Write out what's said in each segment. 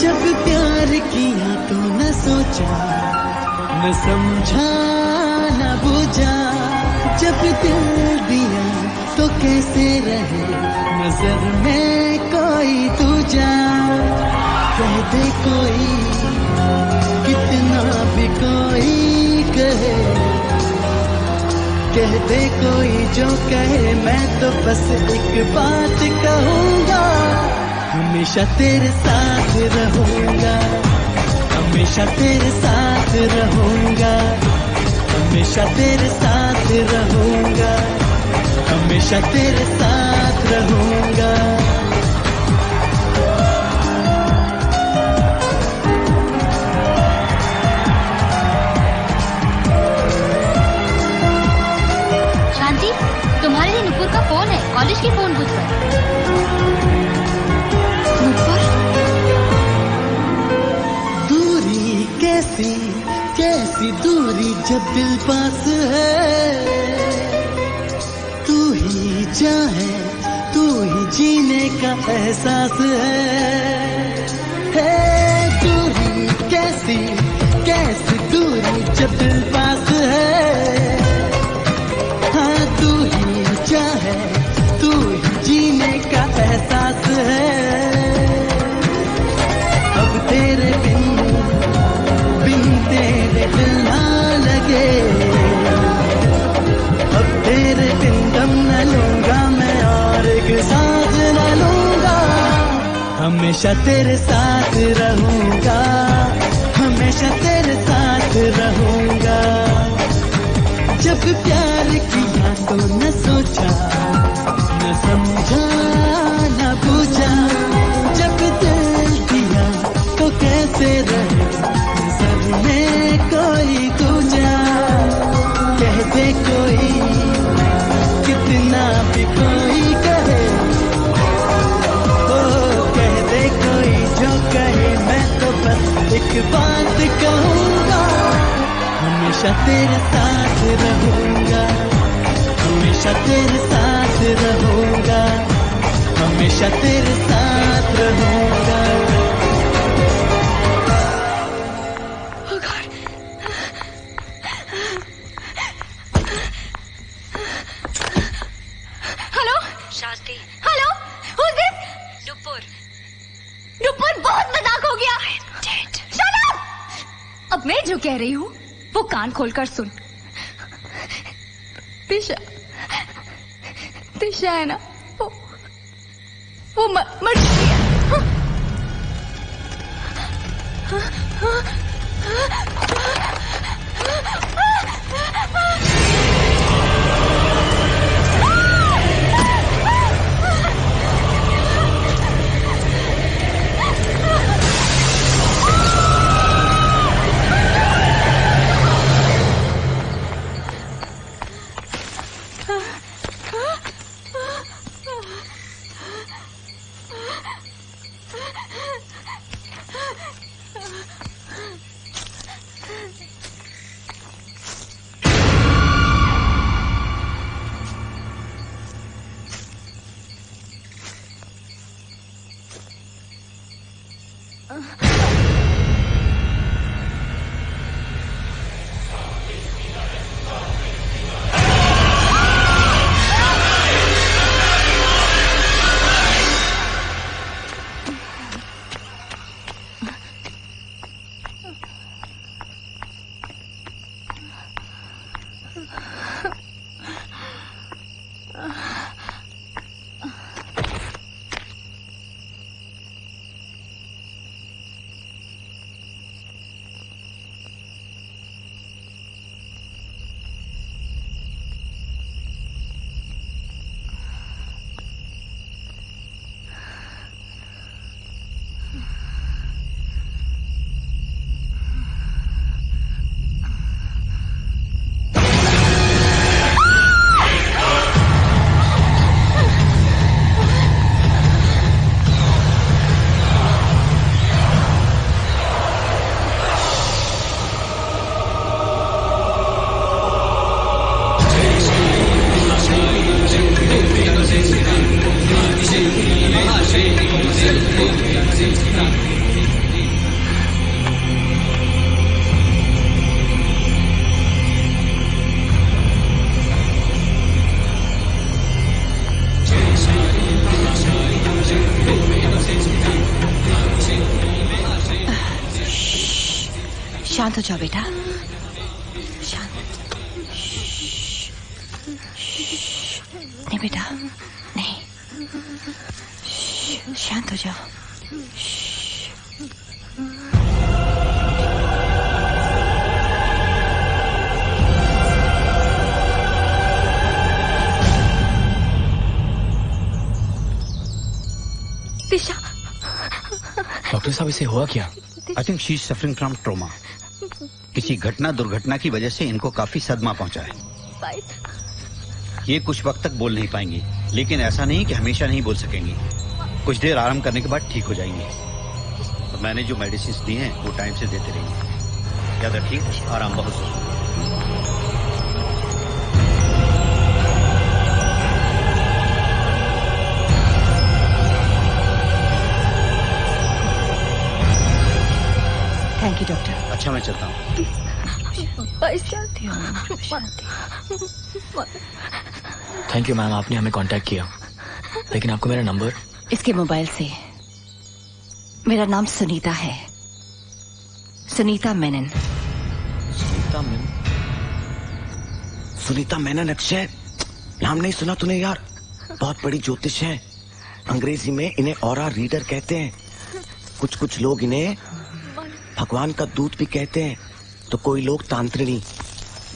जब प्यार किया तो न सोचा, न समझा, न बुझा। जब दिल दिया तो कैसे रहे नजर में कोई दूजा। कह दे कोई, कितना भी कोई कहे, कह दे कोई जो कहे, मैं तो बस एक बात कहूँगा, हमेशा तेरे साथ रहूँगा, हमेशा तेरे साथ रहूँगा, हमेशा तेरे साथ रहूँगा, हमेशा तेरे साथ रहूँगा। शांति, तुम्हारे लिए नुपुर का फोन है, कॉलेज की फोन बुक पर। नुपुर, दूरी कैसी कैसी दूरी जब दिल पास है। तू ही चाहे, तू ही जीने का एहसास है। दूरी कैसी कैसी दूरी जब दिल पास है। हाँ, तू ही चाहे, तू ही जीने का एहसास है। अब तेरे बिन तेरे दिल ना लगे, अब तेरे बिन दम न लूंगा मैं और एक सांस न लूंगा। हमेशा तेरे साथ रहूंगा, हमेशा तेरे साथ रहूंगा। जब प्यार किया तो न सोचा, न समझा, न बुझा। जब दिल दिया तो कैसे रहे नजर में कोई दूजा। कह दे कोई, कितना भी कोई कहे, ओ कह दे कोई जो कहे, मैं तो बस एक बात कहूँगा, हमेशा तेरे साथ रहूँगा, हमेशा तेरे साथ रहूँगा, हमेशा तेरे साथ रहूँगा। अब मैं जो कह रही हूँ वो कान खोलकर सुन। दिशा, दिशा है ना, वो मर चुकी है। शांत हो जाओ बेटा, शांत। नहीं बेटा, नहीं, शांत हो जाओ। दिशा। डॉक्टर साहब, इसे हुआ क्या? I think she is suffering from trauma. किसी दुर्घटना की वजह से इनको काफी सदमा पहुंचा है। ये कुछ वक्त तक बोल नहीं पाएंगी, लेकिन ऐसा नहीं कि हमेशा नहीं बोल सकेंगी। कुछ देर आराम करने के बाद ठीक हो जाएंगी। और मैंने जो मेडिसिन दी हैं वो टाइम से देते रहिए। याद रखिए, आराम बहुत जरूरी है। Thank you doctor. अच्छा, मैं चलता हूँ। थैंक यू मैम, आपने हमें कांटेक्ट किया। लेकिन आपको मेरा नंबर? इसके मोबाइल से। मेरा नाम सुनीता है, सुनीता मेनन। सुनीता मेनन? सुनीता मेनन अक्षय, नाम नहीं सुना तूने यार? बहुत बड़ी ज्योतिष है। अंग्रेजी में इन्हें ऑरा रीडर कहते हैं। कुछ लोग इन्हें भगवान का दूत भी कहते हैं, तो कोई लोग तांत्रिणी।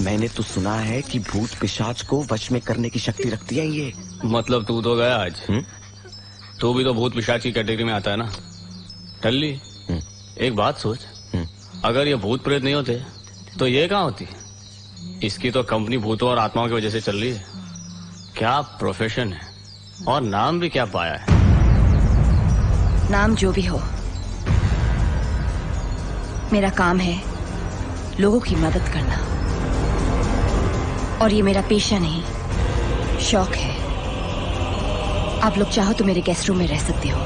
मैंने तो सुना है कि भूत पिशाच को वश में करने की शक्ति रखती है ये। मतलब तू तो गया आज। तू भी तो भूत पिशाच की कैटेगरी में आता है ना। टल्ली, एक बात सोच, अगर ये भूत प्रेत नहीं होते तो ये कहाँ होती? इसकी तो कंपनी भूतों और आत्माओं की वजह से चल रही है। क्या प्रोफेशन है, और नाम भी क्या पाया है। नाम जो भी हो, मेरा काम है लोगों की मदद करना, और ये मेरा पेशा नहीं, शौक है। आप लोग चाहो तो मेरे गेस्ट रूम में रह सकते हो।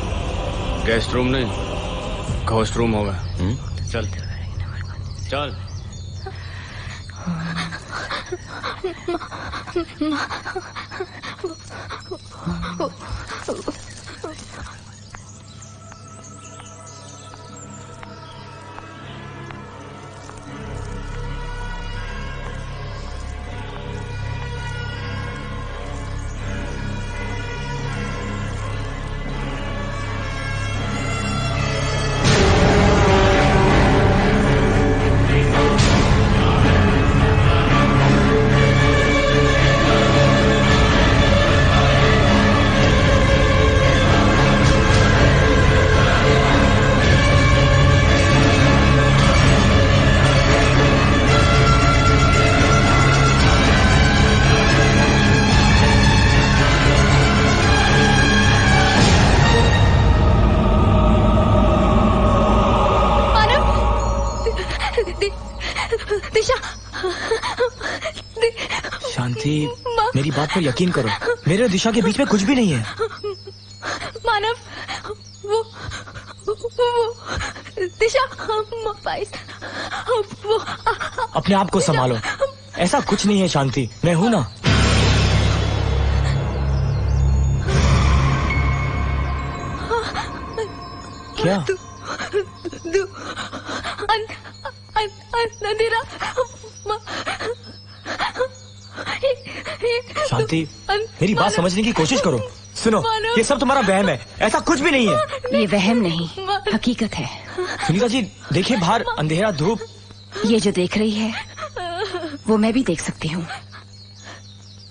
गेस्ट रूम नहीं, घोस्ट रूम होगा। चल चल। मेरी बात पर यकीन करो, मेरे और दिशा के बीच में कुछ भी नहीं है। मानव, वो दिशा, वो अपने आप को संभालो, ऐसा कुछ नहीं है शांति, मैं हूं ना। क्या? अंधेरा। शांति, मेरी बात समझने की कोशिश करो। सुनो, ये सब तुम्हारा वहम है, ऐसा कुछ भी नहीं है। ये वहम नहीं, हकीकत है। सुनीता जी, देखिए बाहर अंधेरा, धूप। ये जो देख रही है वो मैं भी देख सकती हूँ।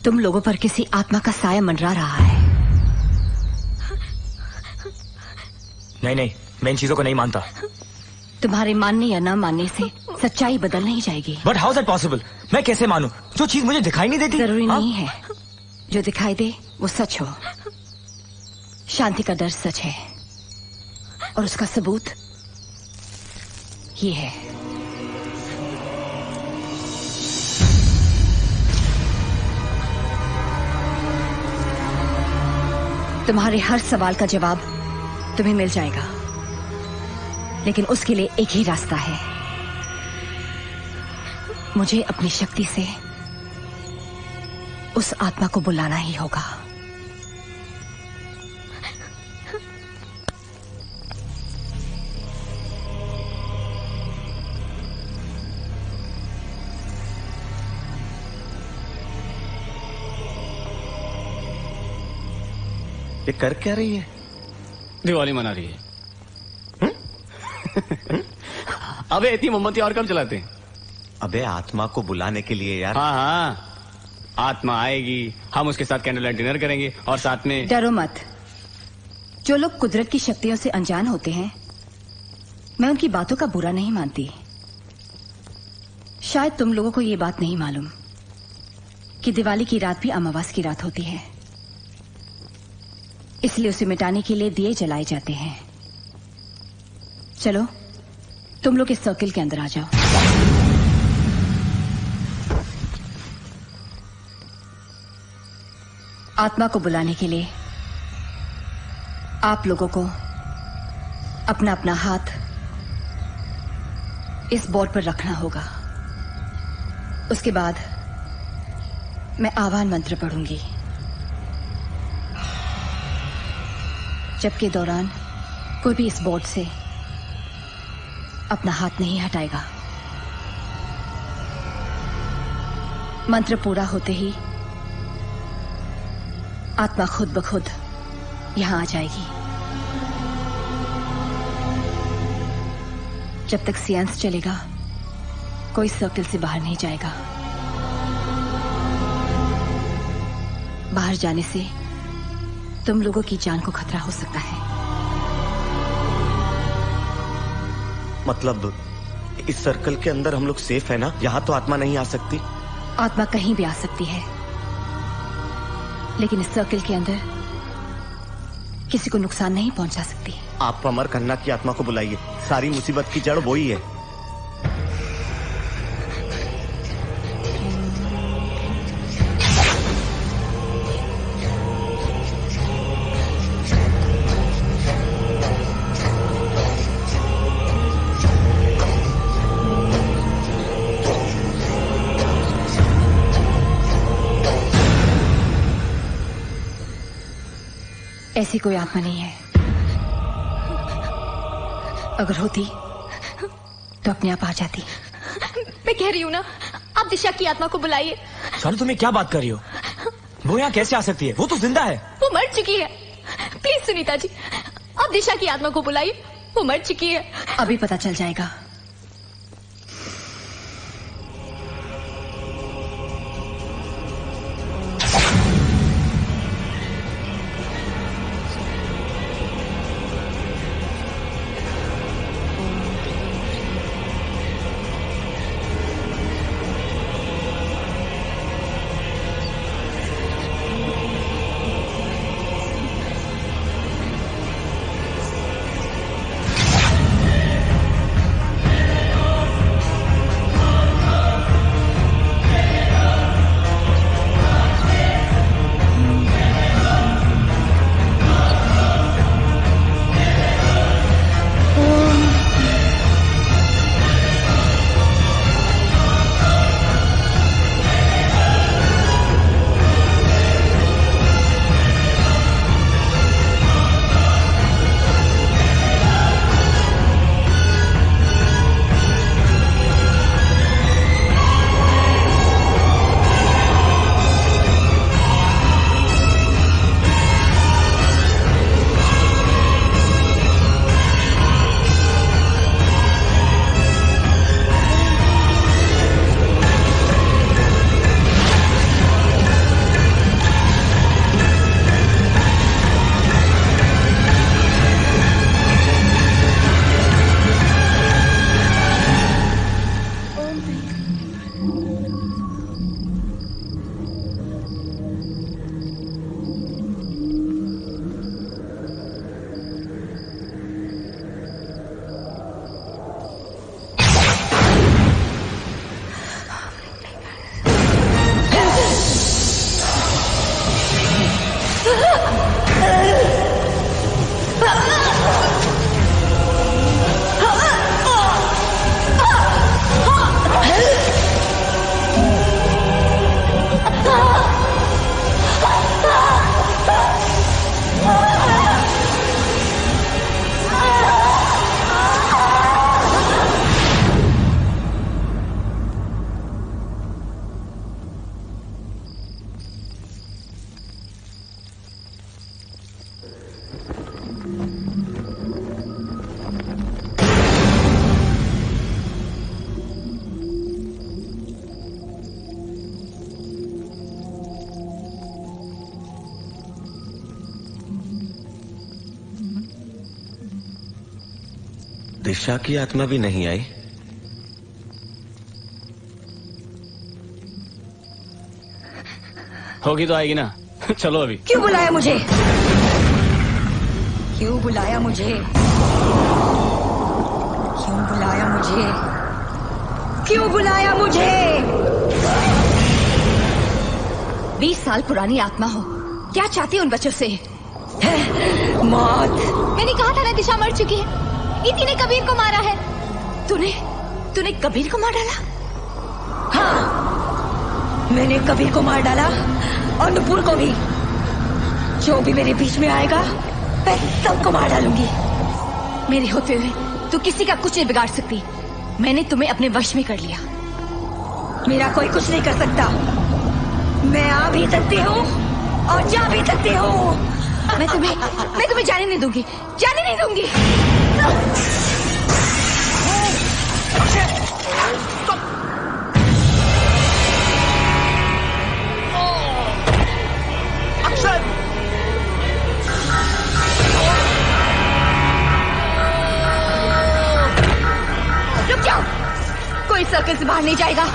तुम लोगों पर किसी आत्मा का साया मंडरा रहा है। नहीं, मैं इन चीजों को नहीं मानता। तुम्हारे मानने या ना मानने से सच्चाई बदल नहीं जाएगी। But how is that possible? मैं कैसे मानूं जो चीज मुझे दिखाई नहीं देती? जरूरी नहीं है जो दिखाई दे वो सच हो। शांति का दर्द सच है, और उसका सबूत ये है। तुम्हारे हर सवाल का जवाब तुम्हें मिल जाएगा, लेकिन उसके लिए एक ही रास्ता है। मुझे अपनी शक्ति से उस आत्मा को बुलाना ही होगा। ये कर क्या रही है? दिवाली मना रही है। अबे इतनी मोमबत्ती और कब जलाते हैं? अबे आत्मा को बुलाने के लिए यार। हाँ हाँ, आत्मा आएगी, हम उसके साथ कैंडल लाइट डिनर करेंगे और साथ में। डरो मत। जो लोग कुदरत की शक्तियों से अनजान होते हैं, मैं उनकी बातों का बुरा नहीं मानती। शायद तुम लोगों को ये बात नहीं मालूम कि दिवाली की रात भी अमावस की रात होती है, इसलिए उसे मिटाने के लिए दिए जलाए जाते हैं। चलो तुम लोग इस सर्किल के अंदर आ जाओ। आत्मा को बुलाने के लिए आप लोगों को अपना अपना हाथ इस बोर्ड पर रखना होगा। उसके बाद मैं आह्वान मंत्र पढ़ूंगी, जबकि दौरान कोई भी इस बोर्ड से अपना हाथ नहीं हटाएगा। मंत्र पूरा होते ही आत्मा खुद ब खुद यहां आ जाएगी। जब तक सियांस चलेगा कोई सर्किल से बाहर नहीं जाएगा। बाहर जाने से तुम लोगों की जान को खतरा हो सकता है। मतलब इस सर्कल के अंदर हम लोग सेफ है ना? यहाँ तो आत्मा नहीं आ सकती? आत्मा कहीं भी आ सकती है, लेकिन इस सर्किल के अंदर किसी को नुकसान नहीं पहुंचा सकती। आप अमर खन्ना की आत्मा को बुलाइए, सारी मुसीबत की जड़ वही है। ऐसी कोई आत्मा नहीं है। अगर होती तो अपने आप आ जाती। मैं कह रही हूँ ना, आप दिशा की आत्मा को बुलाइए। शालू तुम क्या बात कर रही हो? वो यहाँ कैसे आ सकती है? वो तो जिंदा है। वो मर चुकी है। प्लीज सुनीता जी, आप दिशा की आत्मा को बुलाइए, वो मर चुकी है। अभी पता चल जाएगा। दिशा की आत्मा भी नहीं आई। होगी तो आएगी ना। चलो अभी। क्यों बुलाया मुझे? क्यों बुलाया मुझे? क्यों बुलाया मुझे? क्यों बुलाया मुझे? 20 साल पुरानी आत्मा हो, क्या चाहती उन बच्चों से? मौत। मैंने कहा था ना दिशा मर चुकी है। इसी ने कबीर को मारा है। तूने कबीर को मार डाला? हाँ, मैंने कबीर को मार डाला और नुपुर को भी। जो भी मेरे बीच में आएगा मैं सबको मार डालूंगी। मेरे होते हुए तू किसी का कुछ नहीं बिगाड़ सकती। मैंने तुम्हें अपने वश में कर लिया। मेरा कोई कुछ नहीं कर सकता। मैं आ भी सकती हूँ और जा भी सकती हूँ। मैं तुम्हें जाने नहीं दूंगी, जाने नहीं दूंगी। रुक जाओ, कोई सर्कल से बाहर नहीं जाएगा।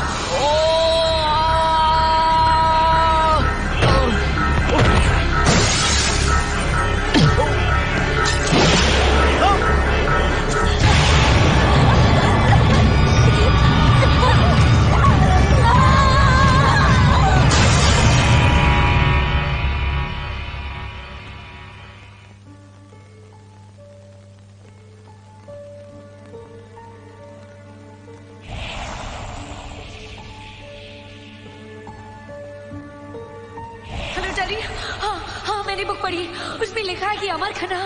हाँ, मैंने बुक पढ़ी। उसमें लिखा है कि अमर खन्ना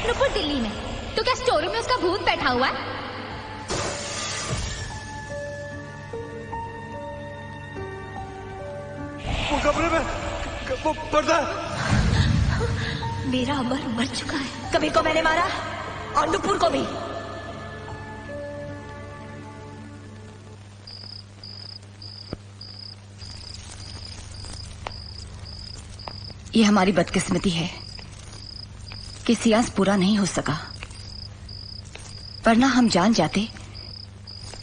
नुपुर दिल्ली में। तो क्या स्टोर रूम में उसका भूत बैठा हुआ है? वो कमरे में वो पर्दा। मेरा अमर मर चुका है। कबीर को मैंने मारा और नुपुर को भी। ये हमारी बदकिस्मती है कि सियास पूरा नहीं हो सका, वरना हम जान जाते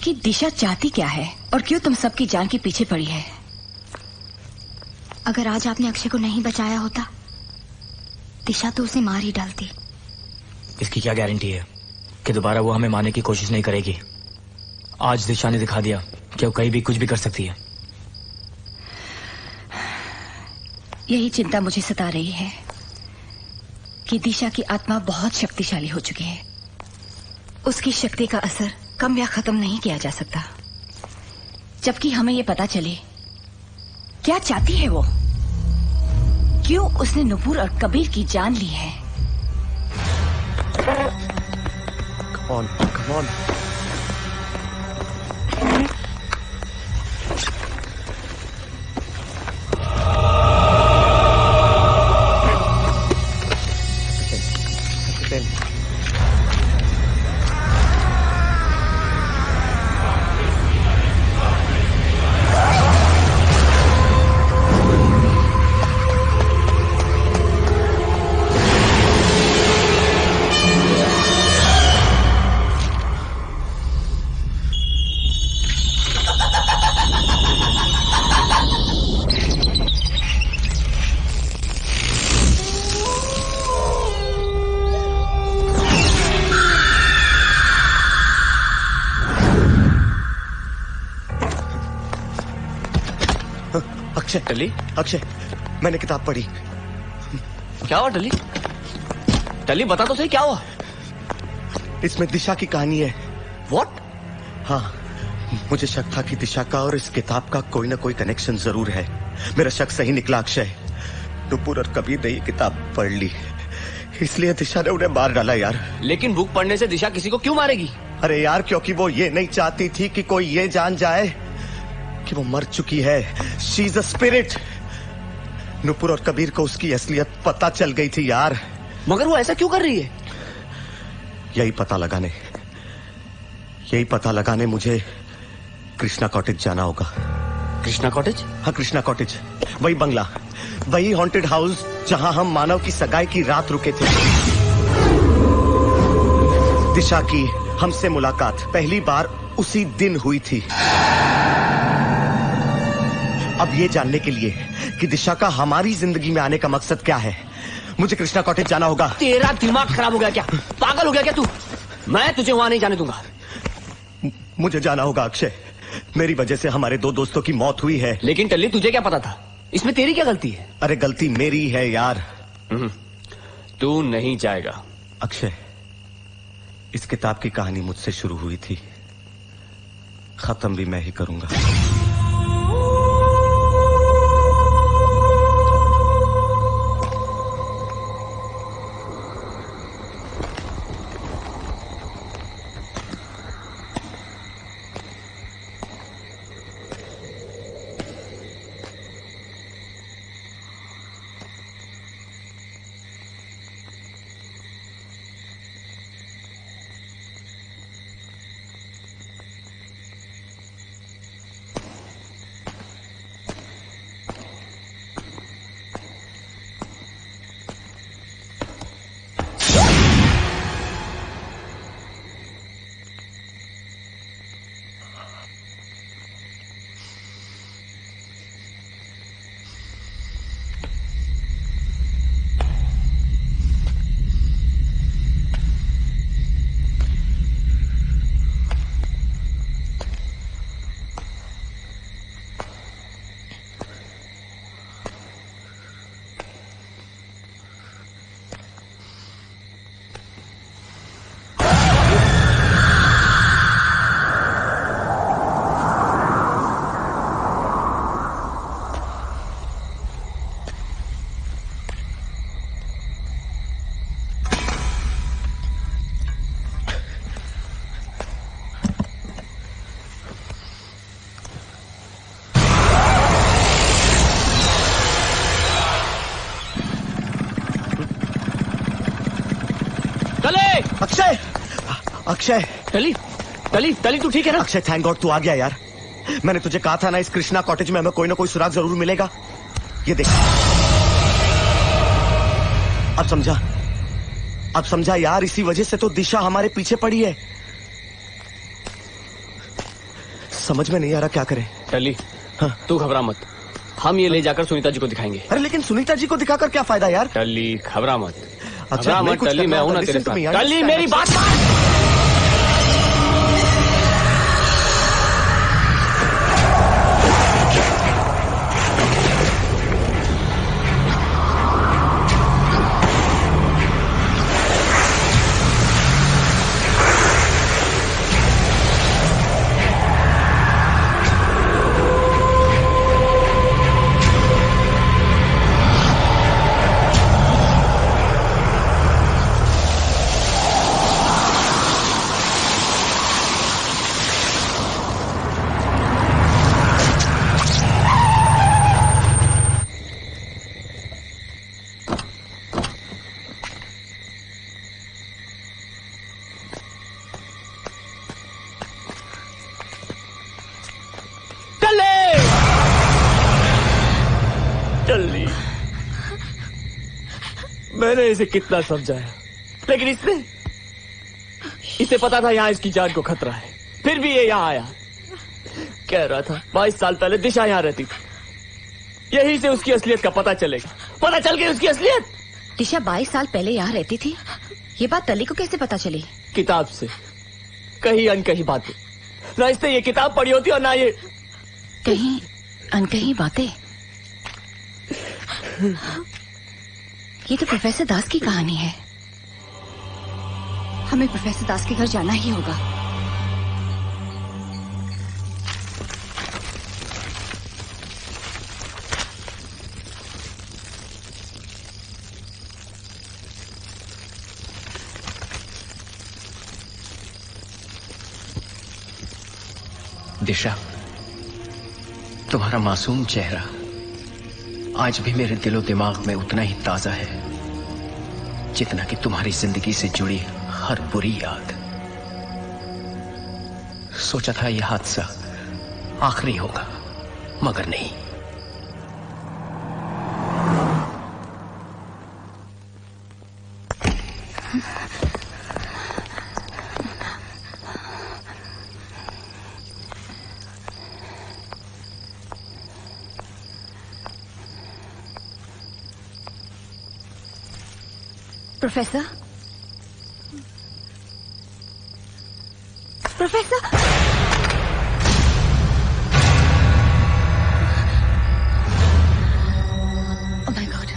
कि दिशा चाहती क्या है और क्यों तुम सबकी जान के पीछे पड़ी है। अगर आज आपने अक्षय को नहीं बचाया होता, दिशा तो उसे मार ही डालती। इसकी क्या गारंटी है कि दोबारा वो हमें मारने की कोशिश नहीं करेगी? आज दिशा ने दिखा दिया कि वो कहीं भी कुछ भी कर सकती है। यही चिंता मुझे सता रही है कि दिशा की आत्मा बहुत शक्तिशाली हो चुकी है। उसकी शक्ति का असर कम या खत्म नहीं किया जा सकता। जबकि हमें यह पता चले क्या चाहती है वो, क्यों उसने नुपुर और कबीर की जान ली है। Come on, come on. टली, अक्षय, मैंने किताब पढ़ी। क्या हुआ टली? टली बता तो सही क्या हुआ? इसमें दिशा की कहानी है। What? हाँ, मुझे शक था कि दिशा का और इस किताब का कोई ना कोई कनेक्शन जरूर है। मेरा शक सही निकला अक्षय। नुपुर और कबीर ने ये किताब पढ़ ली, इसलिए दिशा ने उन्हें मार डाला यार। लेकिन बुक पढ़ने से दिशा किसी को क्यों मारेगी? अरे यार, क्योंकि वो ये नहीं चाहती थी कि कोई ये जान जाए कि वो मर चुकी है। She is a spirit. Nupur और कबीर को उसकी असलियत पता चल गई थी यार। मगर वो ऐसा क्यों कर रही है? यही पता लगाने मुझे कृष्णा कॉटेज जाना होगा। कृष्णा कॉटेज? हाँ, कृष्णा कॉटेज, वही बंगला, वही हॉन्टेड हाउस जहां हम मानव की सगाई की रात रुके थे। दिशा की हमसे मुलाकात पहली बार उसी दिन हुई थी। अब ये जानने के लिए कि दिशा का हमारी जिंदगी में आने का मकसद क्या है, मुझे कृष्णा कॉटेज जाना होगा। तेरा दिमाग खराब हो गया क्या? पागल हो गया क्या तू? मैं तुझे वहां नहीं जाने दूंगा। मुझे जाना होगा अक्षय, मेरी वजह से हमारे दो दोस्तों की मौत हुई है। लेकिन टल्ली, तुझे क्या पता था? इसमें तेरी क्या गलती है? अरे गलती मेरी है यार। तू नहीं जाएगा। अक्षय, इस किताब की कहानी मुझसे शुरू हुई थी, खत्म भी मैं ही करूंगा। अक्षय, अक्षय, टली, टली, टली, तू ठीक है ना? अक्षय, थैंक गॉड तू आ गया यार। मैंने तुझे कहा था ना, इस कृष्णा कॉटेज में हमें कोई ना कोई सुराग जरूर मिलेगा। ये देख, अब समझा यार, इसी वजह से तो दिशा हमारे पीछे पड़ी है। समझ में नहीं आ रहा क्या करें। टली, हाँ? तू घबरा मत, हम ये ले जाकर सुनीता जी को दिखाएंगे। अरे लेकिन सुनीता जी को दिखाकर क्या फायदा यार? टली, घबरा मत। अच्छा, टली, मैं हूं ना तेरे साथ। टली, मेरी बात मान। मैंने इसे कितना समझाया, लेकिन इसे पता था यहाँ इसकी जान को खतरा है, फिर भी ये यहाँ आया। कह रहा था 22 साल पहले दिशा यहाँ रहती थी, यहीं से उसकी असलियत का पता चलेगा। पता चल गई उसकी असलियत। दिशा 22 साल पहले यहाँ रहती थी, ये बात टली को कैसे पता चली? किताब से, कहीं अनकही बातें। ना इसने ये किताब पढ़ी होती और ना ये कहीं अनकही बातें। ये तो प्रोफेसर दास की कहानी है। हमें प्रोफेसर दास के घर जाना ही होगा। दिशा, तुम्हारा मासूम चेहरा आज भी मेरे दिलो दिमाग में उतना ही ताजा है जितना कि तुम्हारी जिंदगी से जुड़ी हर बुरी याद। सोचा था यह हादसा आखिरी होगा, मगर नहीं। Professor, professor, oh my God.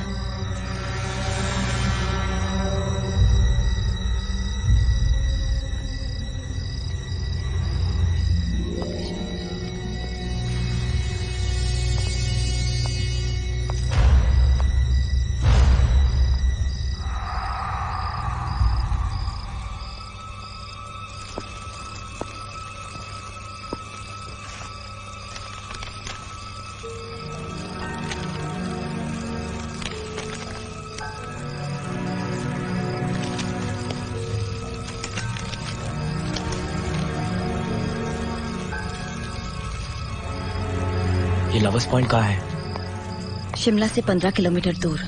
ये लवर्स पॉइंट कहाँ है? शिमला से 15 किलोमीटर दूर।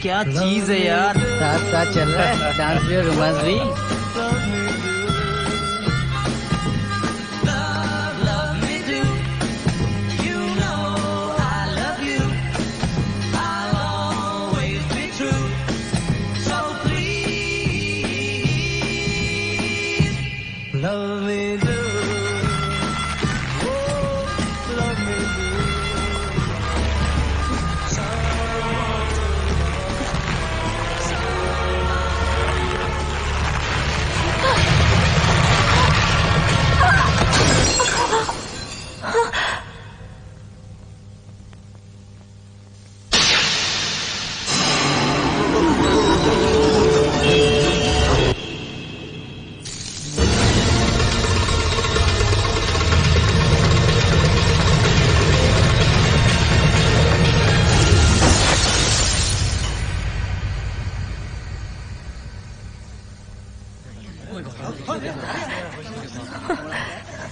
क्या चीज है यार, साथ साथ चल रहा है, डांस भी और रोमांस भी।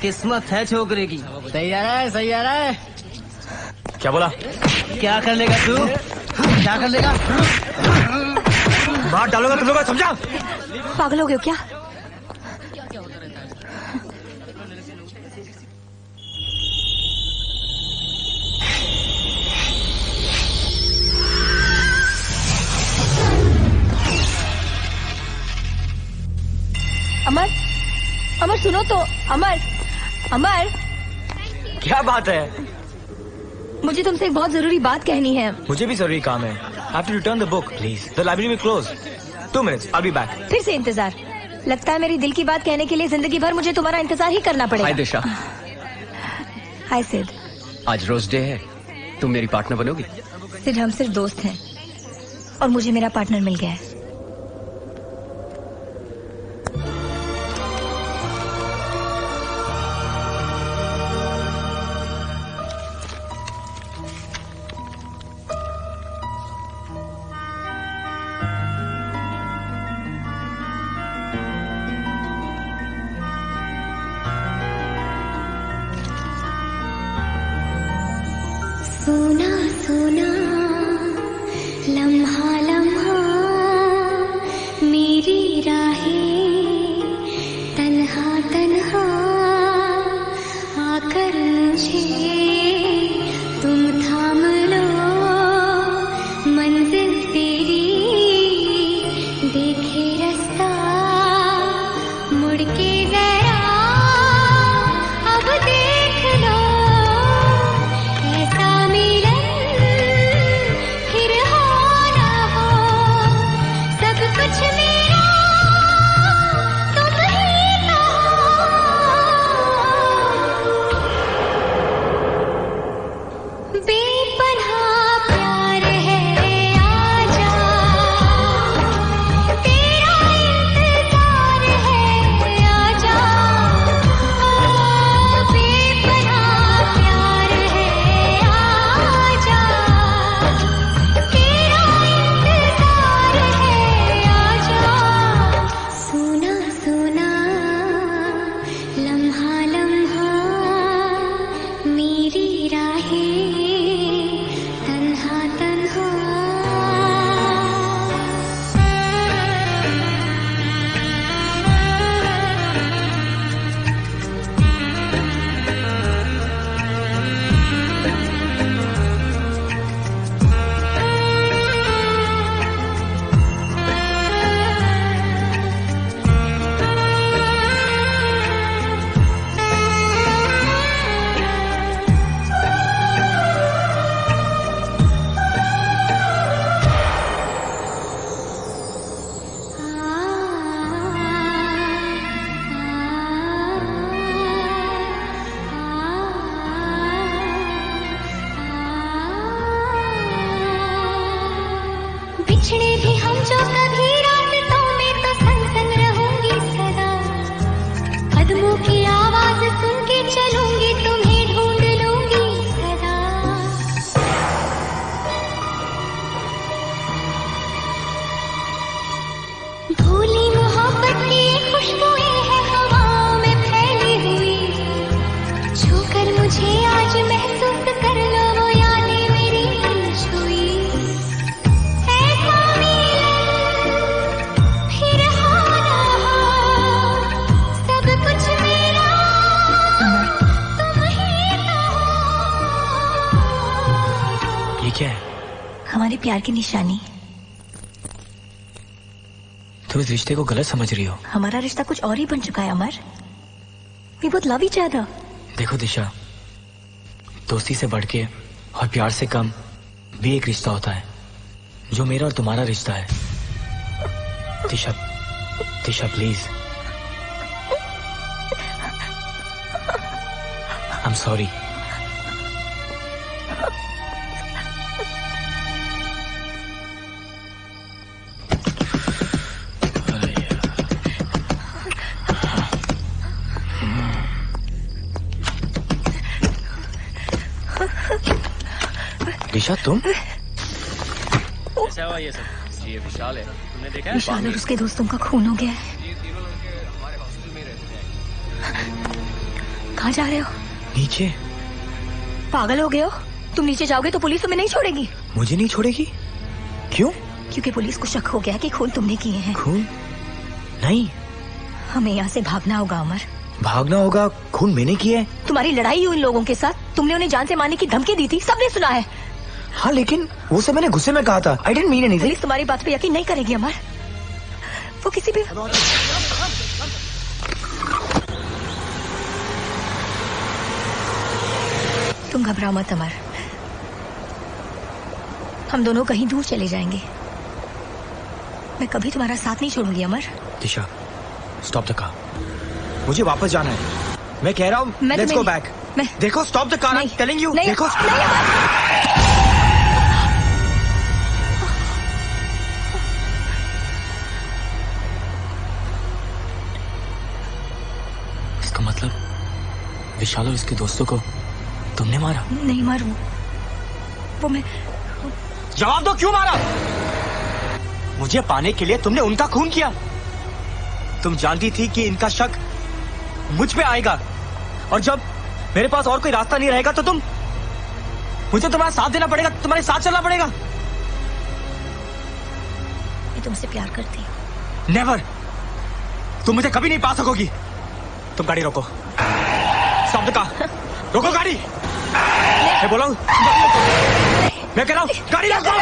किस्मत है छोकरे की। सही आ रहा है, सही आ रहा है। क्या बोला? क्या कर लेगा तू? क्या कर लेगा? बाहर डालोगा तुम लोग, समझा? पागल हो गए हो क्या? अमर, अमर सुनो तो। अमर, अमर, क्या बात है? मुझे तुमसे एक बहुत जरूरी बात कहनी है। मुझे भी जरूरी काम है। I have to return the book, please. The library will close. 2 minutes, I'll be back. फिर से इंतजार? लगता है मेरी दिल की बात कहने के लिए जिंदगी भर मुझे तुम्हारा इंतजार ही करना पड़ेगा। हाय दिशा। हाय सिड। आज रोज डे है, तुम मेरी पार्टनर बनोगी? सिड, हम सिर्फ दोस्त हैं और मुझे मेरा पार्टनर मिल गया है। सोना सोना लम्हा लम्हा मेरी राहें तन्हा तन्हा आकर मुझे तुम थाम लो, मंजिल तेरी देखे रास्ता मुड़ के जरा अब देख लो, ऐसा मिलन फिर हो ना हो, सब कुछ मेरा तुम ही तो हो। बेपनाह प्यार है आजा, तेरा इंतजार है आजा, बेपनाह प्यार है आजा, तेरा इंतजार है आजा। सोना सोना लम्हा लम्हा मेरी राहें तन्हा तन्हा। बिछड़े भी हम जो कभी रास्तों में तो संग संग रहूंगी सदा, कदमों की आवाज सुन के चलूंगी तुम्हें ढूंढ लूंगी सदा। भूली मोहब्बत की खुशबुएं है हवाओं में फैली हुई, छूकर मुझे आज महसूस कर लो वो यादें मेरी छुई, ऐसा मिलन फिर हो ना हो, सब कुछ मेरा तुम ही तो हो। ये क्या है? हमारे प्यार की निशानी। तुम इस रिश्ते को गलत समझ रही हो। हमारा रिश्ता कुछ और ही बन चुका है अमर। We both love each other. देखो दिशा, दोस्ती से बढ़ के और प्यार से कम भी एक रिश्ता होता है, जो मेरा और तुम्हारा रिश्ता है। दिशा, दिशा प्लीज। I'm sorry. दिशा तुम? कैसा हुआ ये सब? ये विशाल है, तुमने देखा है? विशाल और उसके दोस्तों का खून हो गया है। कहाँ जा रहे हो? नीचे। पागल हो गए हो? तुम नीचे जाओगे तो पुलिस तुम्हें नहीं छोड़ेगी। मुझे नहीं छोड़ेगी? क्यों? क्योंकि पुलिस को शक हो गया कि खून तुमने किए हैं। खून? नहीं। हमें यहाँ से भागना होगा अमर। भागना होगा? खून मैंने किया है? तुम्हारी लड़ाई हुई इन लोगों के साथ, तुमने उन्हें जान से मारने की धमकी दी थी, सबने सुना है। हाँ लेकिन वो सब मैंने गुस्से में कहा था। I didn't mean anything। Police तुम्हारी बात पे यकीन नहीं करेगी अमर। वो किसी भी तुम घबराओ मत अमर, हम दोनों कहीं दूर चले जाएंगे। मैं कभी तुम्हारा साथ नहीं छोड़ूंगी अमर। दिशा, स्टॉप द कार। मुझे वापस जाना है। मैं कह रहा हूँ लेट्स गो बैक। देखो stop the car, I am telling you. देखो इसका मतलब विशाल और इसके दोस्तों को तुमने मारा? नहीं मारू, वो मैं। जवाब दो, क्यों मारा? मुझे पाने के लिए तुमने उनका खून किया। तुम जानती थी कि इनका शक मुझ पे आएगा, और जब मेरे पास और कोई रास्ता नहीं रहेगा तो मुझे तुम्हारा साथ देना पड़ेगा, तुम्हारे साथ चलना पड़ेगा। मैं तुमसे प्यार करती हूँ। नेवर। तुम मुझे कभी नहीं पा सकोगी। तुम गाड़ी रोको। Stop the car. रोको गाड़ी। मैं बोला हूँ, मैं कह रहा हूँ गाड़ी रोको।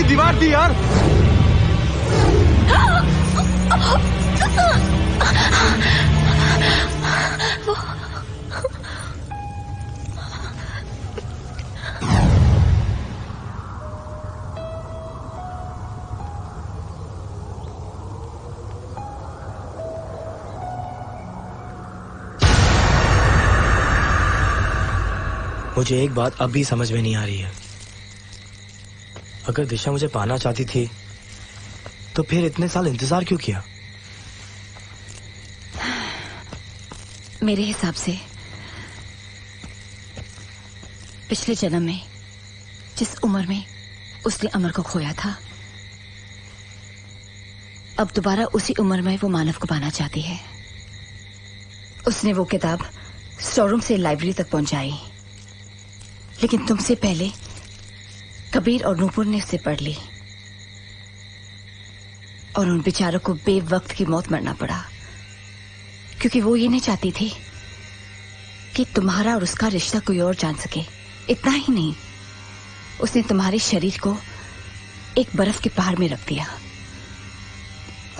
दीवार थी यार। मुझे एक बात अब भी समझ में नहीं आ रही है। अगर दिशा मुझे पाना चाहती थी तो फिर इतने साल इंतजार क्यों किया? मेरे हिसाब से पिछले जन्म में जिस उम्र में उसने अमर को खोया था, अब दोबारा उसी उम्र में वो मानव को पाना चाहती है। उसने वो किताब स्टोर रूम से लाइब्रेरी तक पहुंचाई, लेकिन तुमसे पहले कबीर और नूपुर ने उसे पढ़ ली और उन बेचारों को बेवक्त की मौत मरना पड़ा, क्योंकि वो ये नहीं चाहती थी कि तुम्हारा और उसका रिश्ता कोई और जान सके। इतना ही नहीं, उसने तुम्हारे शरीर को एक बर्फ के पहाड़ में रख दिया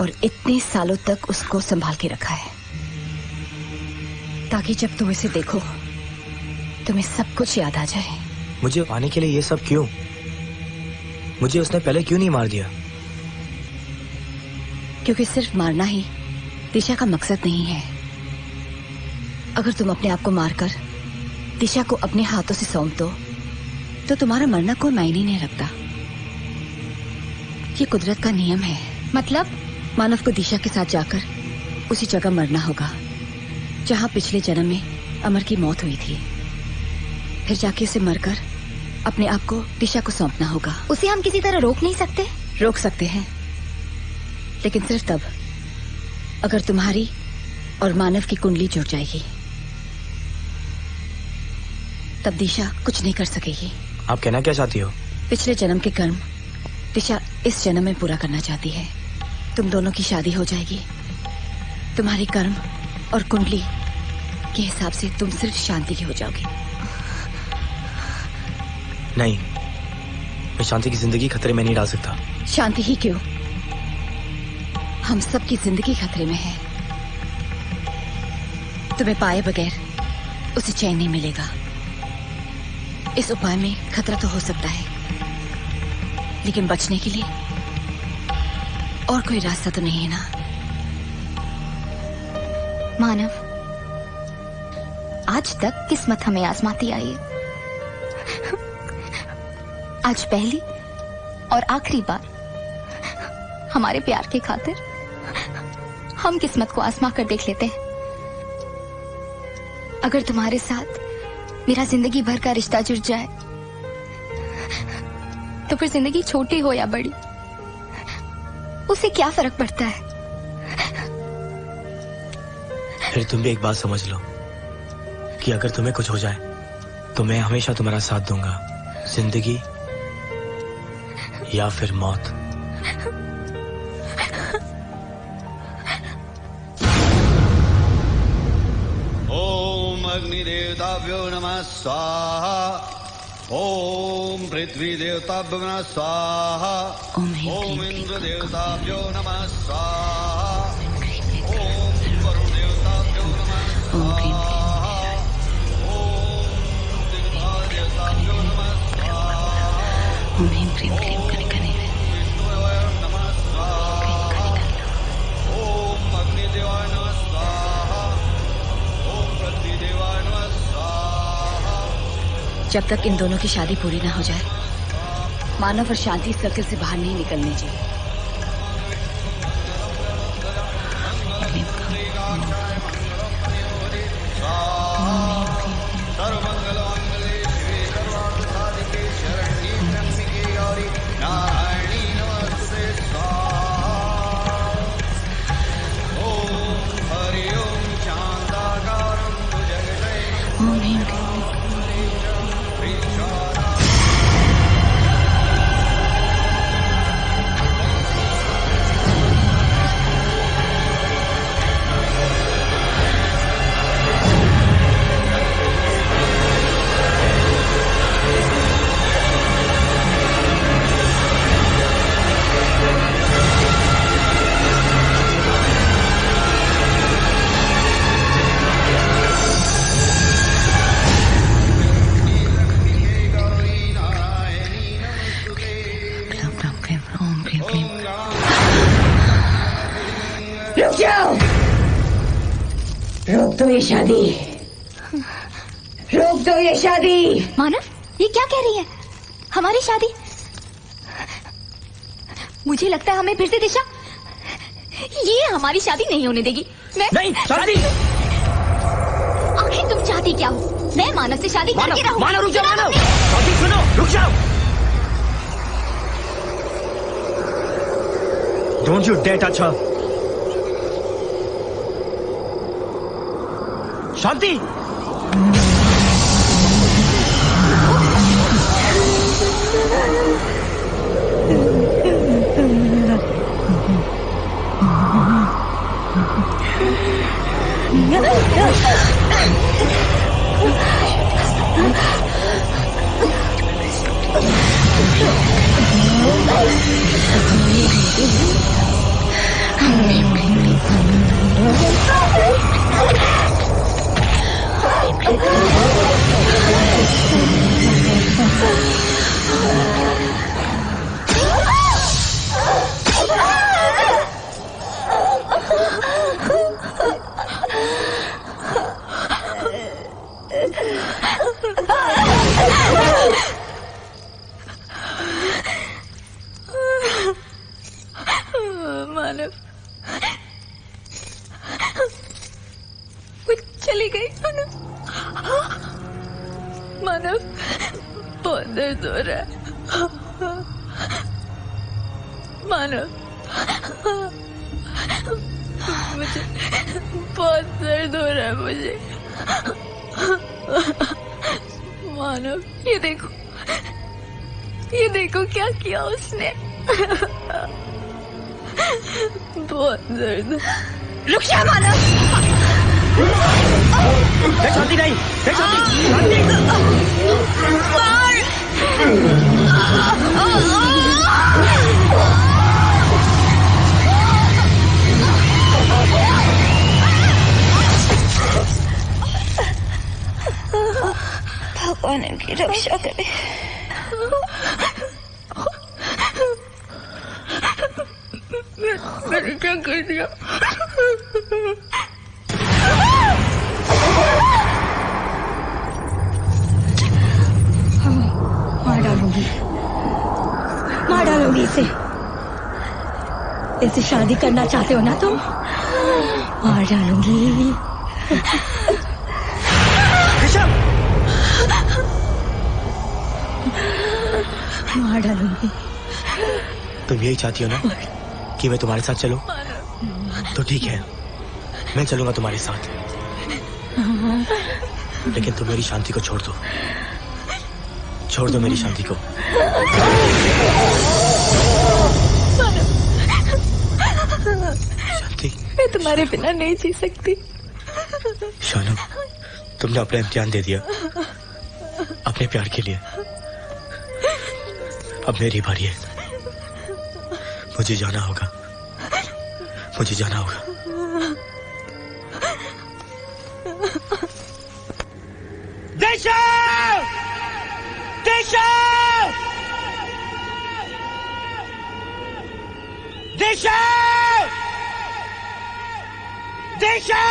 और इतने सालों तक उसको संभाल के रखा है, ताकि जब तुम इसे देखो तुम्हें सब कुछ याद आ जाए। मुझे पाने के लिए ये सब क्यों? मुझे उसने पहले क्यों नहीं मार दिया? क्योंकि सिर्फ मारना ही दिशा का मकसद नहीं है। अगर तुम अपने आप को मारकर दिशा को अपने हाथों से सौंप दो तो तुम्हारा मरना कोई मायने नहीं रखता। ये कुदरत का नियम है। मतलब मानव को दिशा के साथ जाकर उसी जगह मरना होगा जहां पिछले जन्म में अमर की मौत हुई थी। फिर जाके उसे मरकर अपने आप को दिशा को सौंपना होगा। उसे हम किसी तरह रोक नहीं सकते? रोक सकते हैं, लेकिन सिर्फ तब अगर तुम्हारी और मानव की कुंडली जुड़ जाएगी, तब दिशा कुछ नहीं कर सकेगी। आप कहना क्या चाहती हो? पिछले जन्म के कर्म दिशा इस जन्म में पूरा करना चाहती है। तुम दोनों की शादी हो जाएगी तुम्हारे कर्म और कुंडली के हिसाब से तुम सिर्फ शांति की हो जाओगे। नहीं, मैं शांति की जिंदगी खतरे में नहीं डाल सकता। शांति ही क्यों, हम सबकी जिंदगी खतरे में है। तुम्हें पाए बगैर उसे चैन नहीं मिलेगा। इस उपाय में खतरा तो हो सकता है, लेकिन बचने के लिए और कोई रास्ता तो नहीं है ना। मानव, आज तक किस्मत हमें आजमाती आई है। आज पहली और आखिरी बार हमारे प्यार के खातिर हम किस्मत को आजमा कर देख लेते हैं। अगर तुम्हारे साथ मेरा जिंदगी भर का रिश्ता जुड़ जाए तो फिर जिंदगी छोटी हो या बड़ी, उसे क्या फर्क पड़ता है। फिर तुम भी एक बात समझ लो कि अगर तुम्हें कुछ हो जाए तो मैं हमेशा तुम्हारा साथ दूंगा, जिंदगी या फिर मौत। ओम अग्निदेवताभ्यो नमः स्वाहा। ओम पृथ्वी देवताभ्यो नमः स्वाहा। ओम इंद्र देवताभ्यो नमः स्वाहा। ओम वरुण देवताभ्यो नमः स्वाहा। ओम दिग्भाग देवताभ्यो नमः स्वाहा। ओम ह्रीं क्लीं क्लीं कनिकने नमः स्वाहा। ओम अग्निदेवाय नमः स्वाहा। ओम पृथ्वी देवाय नमः स्वाहा। जब तक इन दोनों की शादी पूरी ना हो जाए, मानव और शांति सर्कल से बाहर नहीं निकलने चाहिए। रोक दो ये शादी, रोक दो ये शादी। मानव, ये क्या कह रही है? हमारी शादी? मुझे लगता है हमें फिर से दिशा ये हमारी शादी नहीं होने देगी। मैं नहीं, शादी। आखिर तुम चाहती क्या हो? मैं मानव से शादी करके रहूं। मानव रुक जाओ, मानव सुनो, रुक जाओ। Don't you dare touch her. शांति। मानव, वो चली गई। मानव, बहुत दर्द हो रहा है। मानव, मुझे बहुत दर्द हो रहा है मुझे। मानव, ये देखो क्या किया उसने। बहुत दर्द। रुक जा मानव। शांति नहीं, शांति। भगवान इनकी रक्षा करे। मैंने क्या कर दिया? मार डालूंगी इसे। इससे शादी करना चाहते हो ना तुम? मार डालूंगी। मार डालूंगी। तुम यही चाहती हो ना कि मैं तुम्हारे साथ चलूं? तो ठीक है, मैं चलूंगा तुम्हारे साथ, लेकिन तुम मेरी शांति को छोड़ दो। छोड़ दो मेरी शांति को। शांति, मैं तुम्हारे बिना नहीं जी सकती। शानू, तुमने अपना इम्तिहान दे दिया अपने प्यार के लिए। अब मेरी बारी है। मुझे जाना होगा, मुझे जाना होगा। दिशा! दिशा! दिशा! दिशा!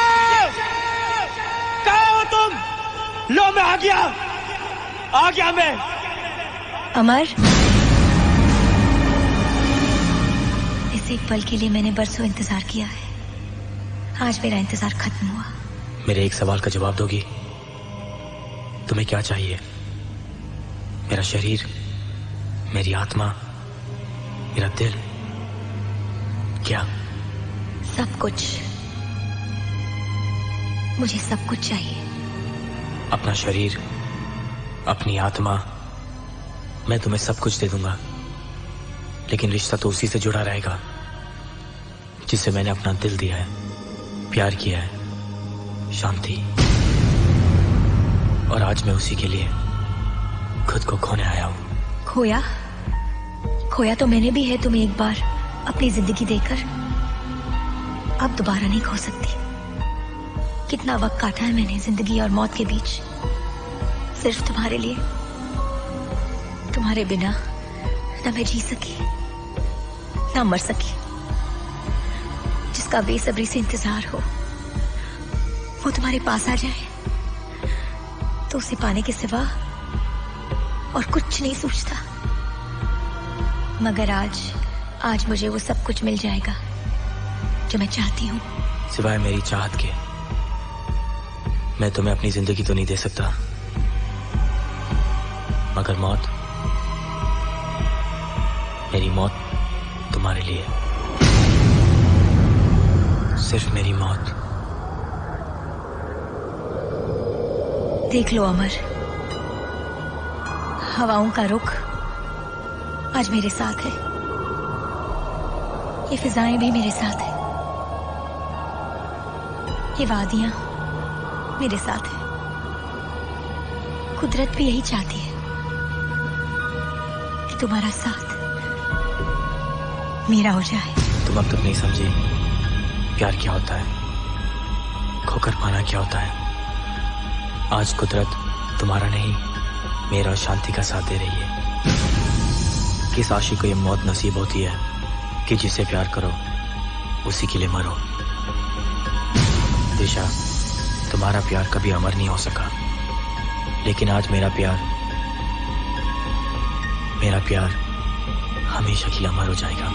कहाँ हो तुम? लो मैं आ गया मैं। अमर, इस एक पल के लिए मैंने बरसों इंतजार किया है। आज मेरा इंतजार खत्म हुआ। मेरे एक सवाल का जवाब दोगी? तुम्हें क्या चाहिए? मेरा शरीर, मेरी आत्मा, मेरा दिल, क्या? सब कुछ। मुझे सब कुछ चाहिए। अपना शरीर, अपनी आत्मा, मैं तुम्हें सब कुछ दे दूंगा, लेकिन रिश्ता तो उसी से जुड़ा रहेगा जिसे मैंने अपना दिल दिया है, प्यार किया है, शांति। और आज मैं उसी के लिए खुद को खोने आया हूं। खोया तो मैंने भी है तुम्हें एक बार अपनी जिंदगी देकर। अब दोबारा नहीं खो सकती। कितना वक्त काटा है मैंने जिंदगी और मौत के बीच, सिर्फ तुम्हारे लिए। तुम्हारे बिना ना मैं जी सकी, ना मर सकी। जिसका बेसब्री से इंतजार हो, वो तुम्हारे पास आ जाए तो उसे पाने के सिवा और कुछ नहीं सोचता। मगर आज मुझे वो सब कुछ मिल जाएगा जो मैं चाहती हूँ। सिवाय मेरी चाहत के मैं तुम्हें अपनी जिंदगी तो नहीं दे सकता, मगर मौत, मेरी मौत तुम्हारे लिए, सिर्फ मेरी मौत। देख लो अमर, हवाओं का रुख आज मेरे साथ है। ये फिजाएं भी मेरे साथ है। ये वादियां मेरे साथ है। कुदरत भी यही चाहती है कि तुम्हारा साथ मेरा हो जाए। तुम अब तक नहीं समझी प्यार क्या होता है, खोकर पाना क्या होता है। आज कुदरत तुम्हारा नहीं, मेरा शांति का साथ दे रही है। किस आशिक को ये मौत नसीब होती है कि जिसे प्यार करो उसी के लिए मरो। दिशा, तुम्हारा प्यार कभी अमर नहीं हो सका, लेकिन आज मेरा प्यार हमेशा के लिए अमर हो जाएगा।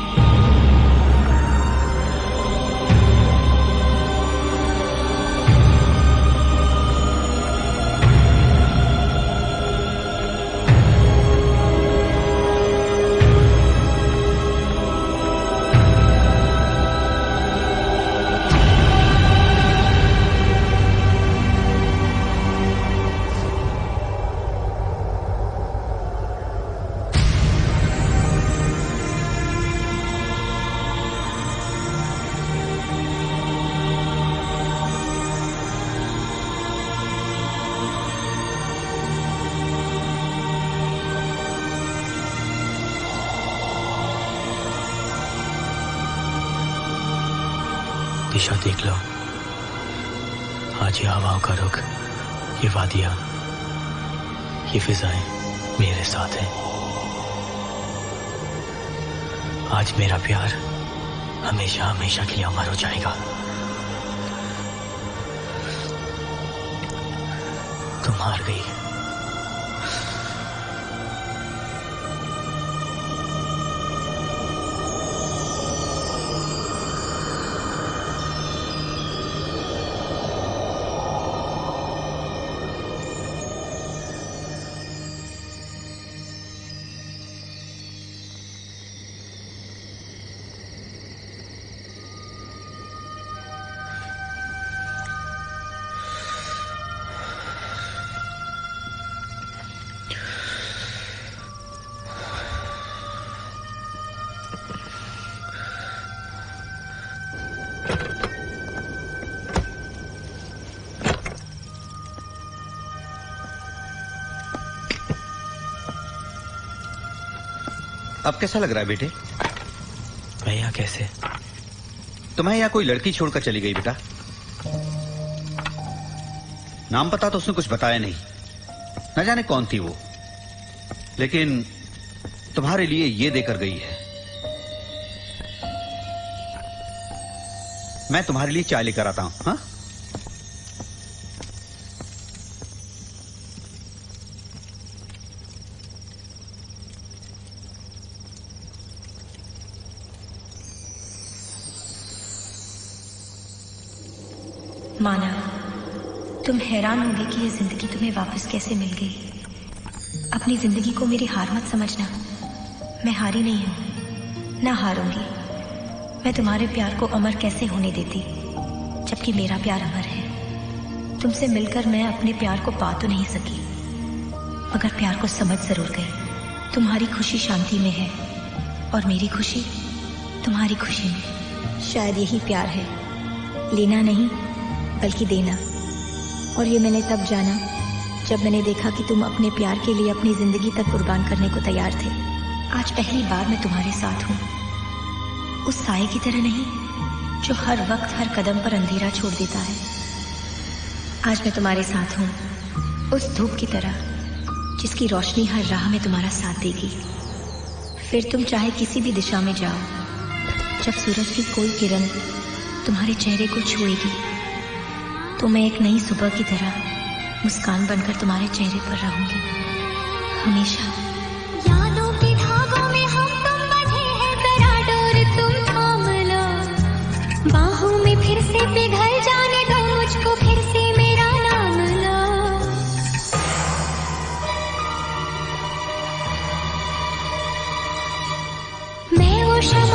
दिशा देख लो, आज ये हवाओं का रुख, ये वादियां, ये फिजाएं मेरे साथ हैं। आज मेरा प्यार हमेशा हमेशा के लिए अमर हो जाएगा। तुम हार गई। अब कैसा लग रहा है बेटे? मैं यहाँ कैसे? तुम्हें यहाँ कोई लड़की छोड़कर चली गई बेटा। नाम पता तो उसने कुछ बताया नहीं, न जाने कौन थी वो, लेकिन तुम्हारे लिए ये देकर गई है। मैं तुम्हारे लिए चाय लेकर आता हूं। हाँ, माना, तुम हैरान होगे कि ये जिंदगी तुम्हें वापस कैसे मिल गई। अपनी जिंदगी को मेरी हार मत समझना। मैं हारी नहीं हूं, ना हारूंगी। मैं तुम्हारे प्यार को अमर कैसे होने देती, जबकि मेरा प्यार अमर है। तुमसे मिलकर मैं अपने प्यार को पा तो नहीं सकी, मगर प्यार को समझ जरूर गई। तुम्हारी खुशी शांति में है और मेरी खुशी तुम्हारी खुशी में। शायद यही प्यार है, लेना नहीं बल्कि देना। और ये मैंने तब जाना जब मैंने देखा कि तुम अपने प्यार के लिए अपनी जिंदगी तक कुर्बान करने को तैयार थे। आज पहली बार मैं तुम्हारे साथ हूँ, उस साए की तरह नहीं जो हर वक्त हर कदम पर अंधेरा छोड़ देता है। आज मैं तुम्हारे साथ हूँ, उस धूप की तरह जिसकी रोशनी हर राह में तुम्हारा साथ देगी। फिर तुम चाहे किसी भी दिशा में जाओ, जब सूरज की कोई किरण तुम्हारे चेहरे को छुएगी तो मैं एक नई सुबह की तरह मुस्कान बनकर तुम्हारे चेहरे पर रहूंगी हमेशा। यादों के धागों में हम तुम बंधे हैं, जरा डोर तुम थाम लो। बाहों में फिर से पिघल जाने दो मुझको, फिर से मेरा नाम लो। मैं वो शब